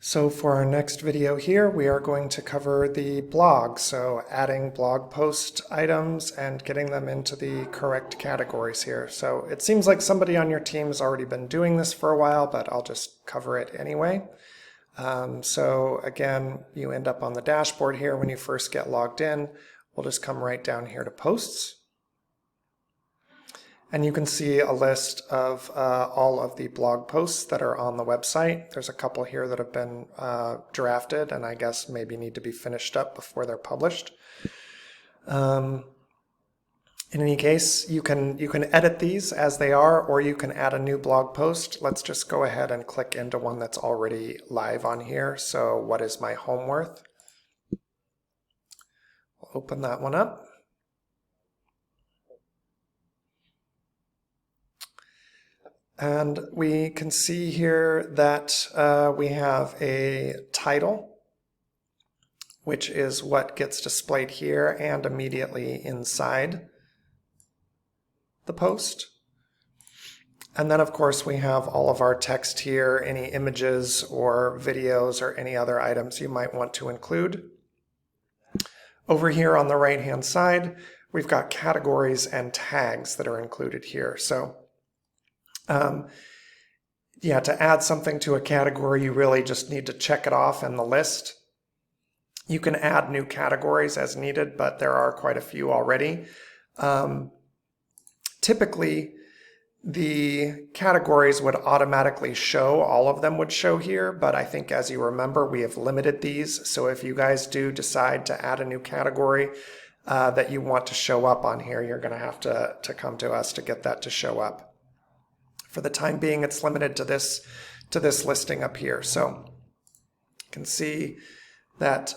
So for our next video here, we are going to cover the blog. So adding blog post items and getting them into the correct categories here. So it seems like somebody on your team has already been doing this for a while, but I'll just cover it anyway. So again, you end up on the dashboard here when you first get logged in. We'll just come right down here to posts. And you can see a list of all of the blog posts that are on the website. There's a couple here that have been drafted and I guess maybe need to be finished up before they're published. In any case, you can edit these as they are, or you can add a new blog post. Let's just go ahead and click into one that's already live on here. So what is my home worth? We'll open that one up. And we can see here that we have a title, which is what gets displayed here and immediately inside the post. And then, of course, we have all of our text here, any images or videos or any other items you might want to include. Over here on the right-hand side, we've got categories and tags that are included here. So yeah, to add something to a category, you really just need to check it off in the list. You can add new categories as needed, but there are quite a few already. Typically, the categories would automatically show, all of them would show here, but I think as you remember, we have limited these. So if you guys do decide to add a new category that you want to show up on here, you're going to have to come to us to get that to show up. For the time being, it's limited to this listing up here. So you can see that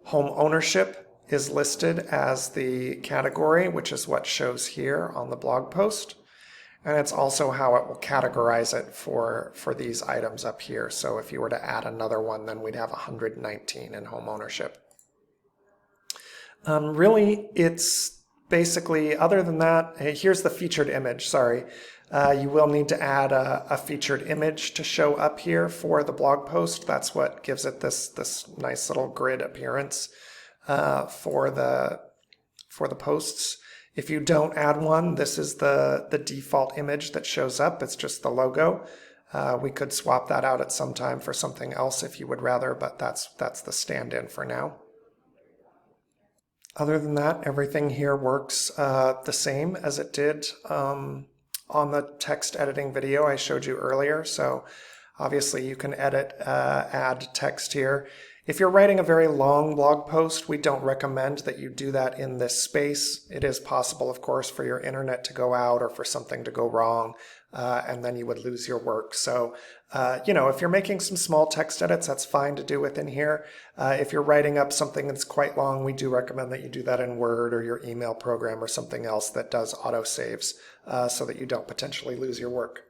home ownership is listed as the category, which is what shows here on the blog post. And it's also how it will categorize it for these items up here. So if you were to add another one, then we'd have 119 in home ownership. Really, it's basically, other than that, hey, here's the featured image, sorry. You will need to add a featured image to show up here for the blog post. That's what gives it this nice little grid appearance for the posts. If you don't add one, this is the default image that shows up. It's just the logo. We could swap that out at some time for something else if you would rather, but that's the stand-in for now. Other than that, everything here works the same as it did on the text editing video I showed you earlier. So obviously you can edit, add text here. If you're writing a very long blog post, we don't recommend that you do that in this space. It is possible, of course, for your internet to go out or for something to go wrong, and then you would lose your work. So, you know, if you're making some small text edits, that's fine to do within here. If you're writing up something that's quite long, we do recommend that you do that in Word or your email program or something else that does autosaves so that you don't potentially lose your work.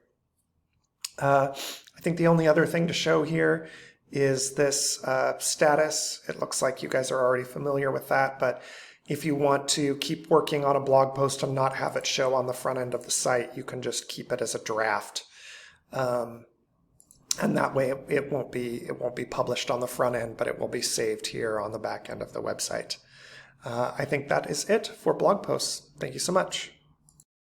I think the only other thing to show here is this status. It looks like you guys are already familiar with that, but if you want to keep working on a blog post and not have it show on the front end of the site, you can just keep it as a draft. And that way it won't be published on the front end, but it will be saved here on the back end of the website. I think that is it for blog posts. Thank you so much.